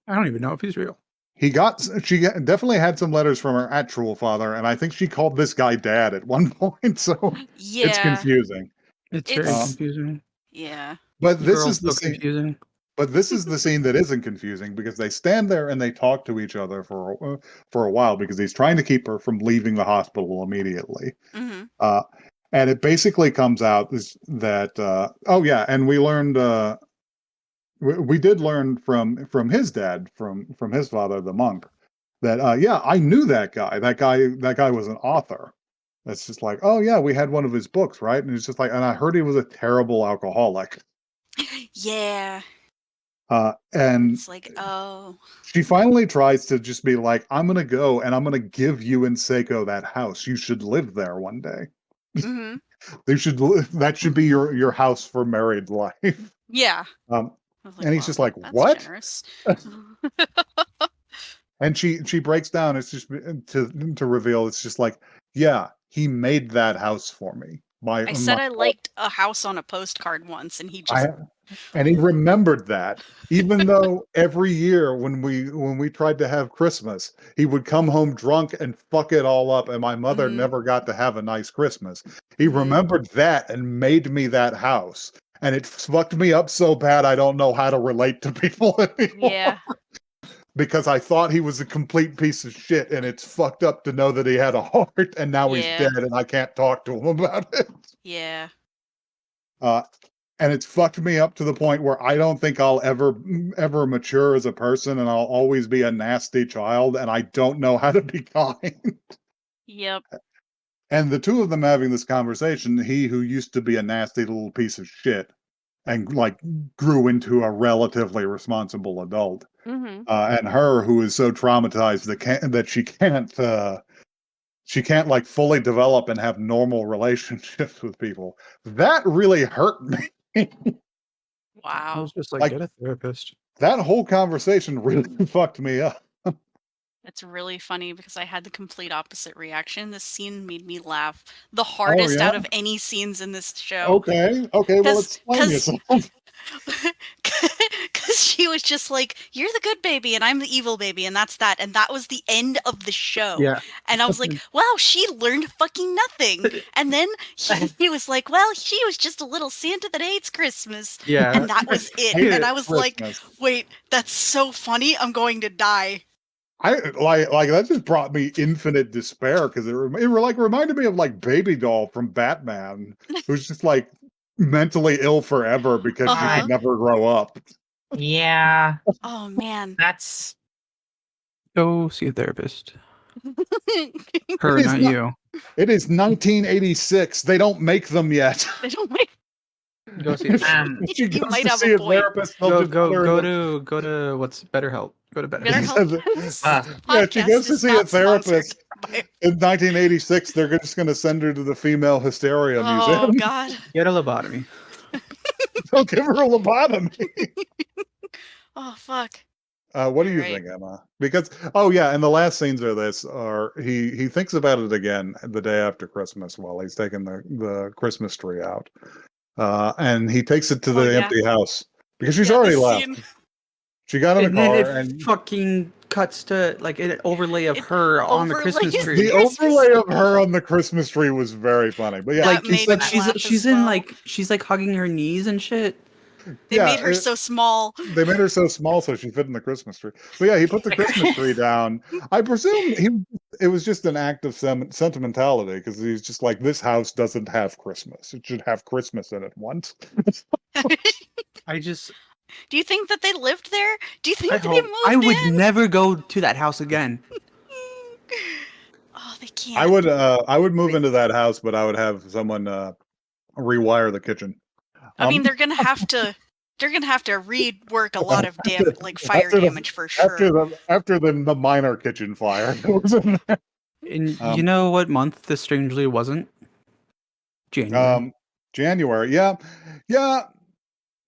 I don't even know if he's real. She definitely had some letters from her actual father, and I think she called this guy dad at one point, so Yeah. it's confusing. It's very It's- confusing. Yeah. But The this girl's is the so scene. confusing. But this is the scene that isn't confusing because they stand there and they talk to each other for a while because he's trying to keep her from leaving the hospital immediately. Mm-hmm. And it basically comes out that oh yeah, and we learned we did learn from his dad, from his father, the monk, that yeah, I knew that guy. That guy was an author. That's just like, oh yeah, we had one of his books, right? And it's just like, and I heard he was a terrible alcoholic. Yeah. And It's like, oh. she finally tries to just be like, I'm gonna go and I'm gonna give you and Seiko that house. You should live there one day. Mm-hmm. That should be your house for married life. Yeah. Um, I was like, and he's wow, just like, that's what? generous. And she breaks down. It's just to reveal. It's just like, yeah, he made that house for me. I said I liked a house on a postcard once, and he just I and he remembered that, even though every year when we tried to have Christmas, he would come home drunk and fuck it all up, and my mother Mhm. never got to have a nice Christmas. He Mhm. remembered that and made me that house, and it fucked me up so bad I don't know how to relate to people anymore. Yeah. Because I thought he was a complete piece of shit, and it's fucked up to know that he had a heart, and now he's Yeah. dead, and I can't talk to him about it. Yeah. And it's fucked me up to the point where I don't think I'll ever mature as a person, and I'll always be a nasty child, and I don't know how to be kind. Yep. And the two of them having this conversation, he who used to be a nasty little piece of shit and like grew into a relatively responsible adult, Mm-hmm. and her who is so traumatized that she can't like fully develop and have normal relationships with people. That really hurt me. I Wow. was just like, Like- get a therapist. That whole conversation really fucked me up. It's really funny because I had the complete opposite reaction. This scene made me laugh the hardest yeah? out of any scenes in this show. Okay, well, explain 'cause- yourself. Because she was just like, "You're the good baby, and I'm the evil baby, and that's that." And that was the end of the show. Yeah. And I was like, "Wow, she learned fucking nothing." And then he was like, "Well, she was just a little Santa that hates Christmas." Yeah. And that was it. Hated And I was like, Christmas. "Wait, that's so funny. I'm going to die." I like that just brought me infinite despair because it reminded me of like Baby Doll from Batman, who's just like mentally ill forever because she Uh-huh. could never grow up. Yeah, Oh man. that's Go see a therapist. Her, It's not not- you. It is 1986. They don't make them yet. They don't make. Go see a um If she You goes might to have see a a point. therapist, they'll just put her in the- go to what's BetterHelp. Go to BetterHelp. BetterHelp. Yeah, she goes to Podcast see is a not sponsored therapist. by- In 1986, they're just going to send her to the Female Hysteria Oh Museum. God. Get a lobotomy. They'll give her a lobotomy. Oh fuck. What do you Alright. think, Emma? Because yeah, and the last scenes of this are he thinks about it again the day after Christmas while he's taking the Christmas tree out, and he takes it to Oh, the yeah. empty house because she's Yeah, already this left. scene- She got in the And then car, it and fucking cuts to like an overlay of It her on the Christmas overlays tree. the Christmas overlay of her on the Christmas tree was very funny. But yeah, That Like made like me she's laugh she's as in well. like she's like hugging her knees and shit. They yeah, made her so small. they made her so small so she fit in the Christmas tree. But yeah, he put the Christmas tree down. I presume it was just an act of sentimentality because he's just like, this house doesn't have Christmas. It should have Christmas in it once. I just Do you think that they lived there? Do you think I that they hope moved I would in? never go to that house again. Oh, they can't. I would move into that house, but I would have someone rewire the kitchen. I mean, Um, they're gonna have to rework a lot of fire after damage for sure. after the minor kitchen fire. And you Um, know what month this strangely wasn't? January. January, yeah, yeah.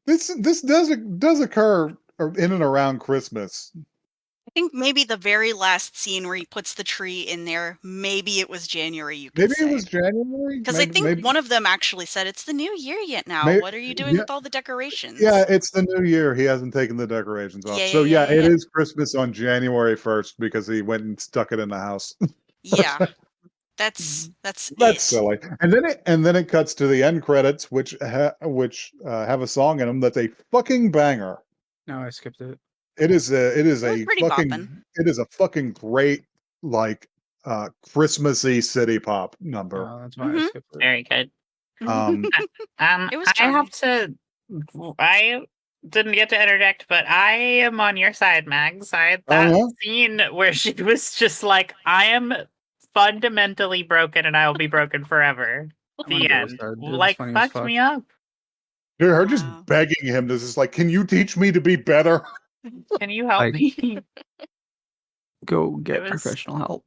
This does occur in and around Christmas. I think maybe the very last scene where he puts the tree in there, maybe it was January, you could Maybe say. it was January. Because I think one of them actually said, "It's the new year yet now. Maybe, What are you doing yeah, with all the decorations?" yeah, it's the new year. He hasn't taken the decorations off. Yeah, So yeah, yeah, yeah, it yeah. is Christmas on January 1st because he went and stuck it in the house. Yeah, that's That's it. silly. And then it cuts to the end credits, which have a song in them that's a fucking banger. No, I skipped it. It is It was pretty bopping. a fucking great like Christmassy city pop number. No, that's why I Mhm. skipped it. Very good. Um It was I have charming. to. I didn't get to interject, but I am on your side, Mags. That Uh-huh. scene where she was just like, "I am fundamentally broken, and I will be broken forever." I'm on The Joe's end, side. It was like, funny as fucked fuck. me up. Dude, her just Wow. begging him to just like, can you teach me to be better? Can you help Like- me? Go get was- professional help.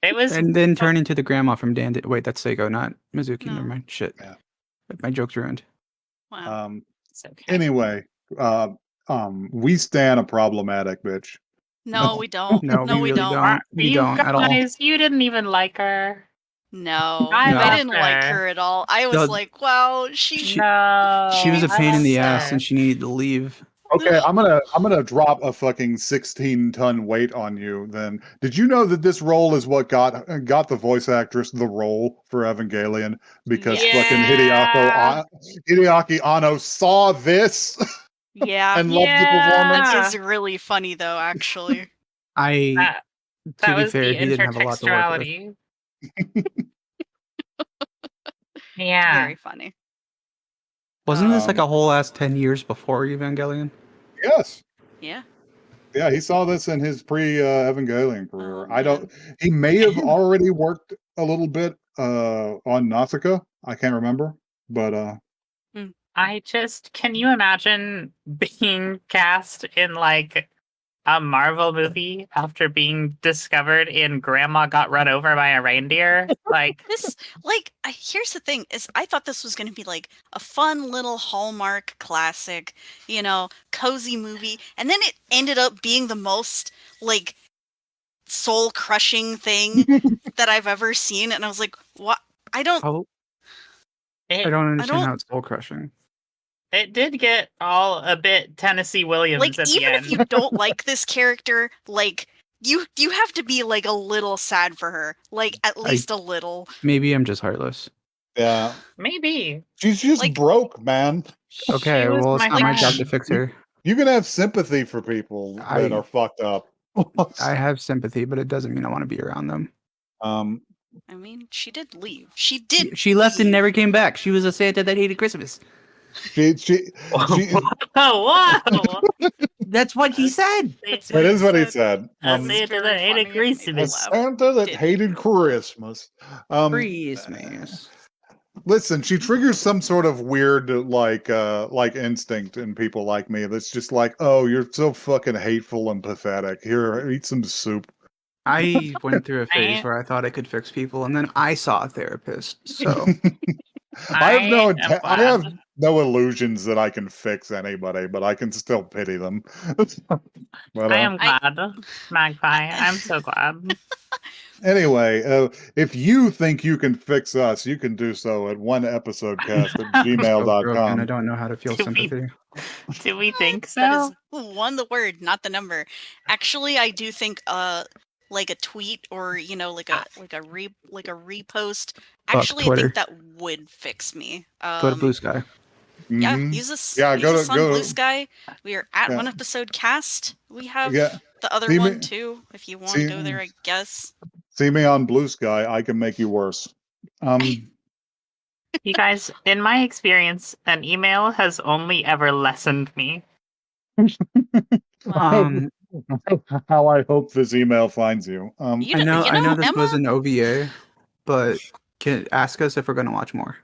It was And then turn into the grandma from Wait, that's Seiko, not Mizuki. No. Never mind. Shit. Yeah. My joke's ruined. Wow. It's okay. Anyway, we stand a problematic bitch. No, we don't. No, No, we we really don't. don't. We You don't at all. guys, you didn't even like her. No, I I loved didn't like her. her at all. I was The- like, wow, she No, She was a I pain in the loved ass her. and she needed to leave. Okay, I'm gonna drop a fucking 16-ton weight on you. Then, did you know that this role is what got the voice actress the role for Evangelion because Yes. fucking Yeah. Hideaki Anno saw this Yeah. and loved the performance. That is really funny though, actually. That, To that be was fair, the he didn't have a lot to work with. intertextuality. Yeah. Very funny. Wasn't this like Um, a whole ass 10 years before Evangelion? Yes. Yeah. Yeah, he saw this in his pre-Evangelion career. Oh, I don't. He may have already worked a little bit on Nausicaa. I can't remember, but Can you imagine being cast in like a Marvel movie after being discovered in Grandma Got Run Over by a Reindeer? Like, This, here's the thing: is I thought this was going to be like a fun little Hallmark classic, cozy movie, and then it ended up being the most like soul crushing thing that I've ever seen, and I was like, what? I don't. Oh, I it, don't understand how it's soul crushing. it did get all a bit Tennessee Williams Like, at the even end. if you don't like this character, like you have to be like a little sad for her, like at least a little. Maybe I'm just heartless. yeah, Maybe. she's just Like- broke, man. Okay, She was well, it's my not my job to friend. fix her. You can have sympathy for people that are fucked up. I have sympathy, but it doesn't mean I want to be around them. Um, I mean, she did leave. She did. She left and leave. never came back. She was a Santa that hated Christmas. she Oh, whoa! That's what he said. That's that is what he said. said. A That's Santa very that hated funny. It made me A Christmas. laugh. Santa that Did hated Christmas. Christmas. Listen, she triggers some sort of weird like instinct in people like me that's just like, oh, you're so fucking hateful and pathetic. Here, eat some soup. I went through a phase I- where I thought I could fix people, and then I saw a therapist. So I have no am I have glad. no illusions that I can fix anybody, but I can still pity them. But I am glad, Magpie. I'm so glad. anyway, if you think you can fix us, you can do so at oneepisodecast at I'm so broken. I gmail.com. don't know how to feel Do we- sympathy. Do we think so? That is one the word, not the number. Actually, I do think like a tweet or like a repost. Actually, I Twitter. think that would fix me. Go to Blue Sky. Yeah, Mhm. use this. Yeah, use go us to- on go- Blue Sky. We are at Yeah. One Episode Cast. We have Yeah. the other See me- one too. If you want to see- go there, I guess. See me on Blue Sky, I can make you worse. You guys, in my experience, an email has only ever lessened me. Wow. how I hope this email finds you. You I know. you I know know, this was Emma? an OVA, but can ask us if we're gonna watch more.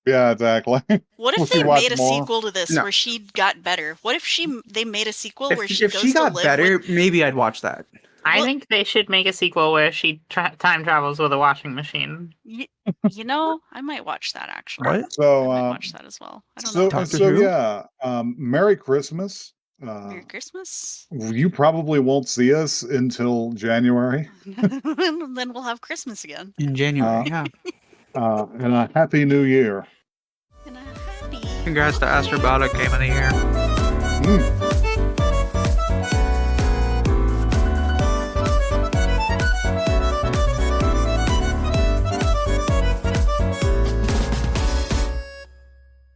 Yeah, exactly. What Will if she they watch made a more? sequel to this No. where she got better? What if they made a sequel where she If goes she to got live better, with? maybe I'd watch that. I Well- think they should make a sequel where she time travels with a washing machine. You know, I might watch that actually. What? So, I might watch that as well. I don't know. so, what Doctor else. so Who? yeah. Merry Christmas. Merry Christmas. You probably won't see us until January. And then we'll have Christmas again. In January, yeah. And a happy new year. And a happy. Congrats to Astrobotic Game of the Year. Mm.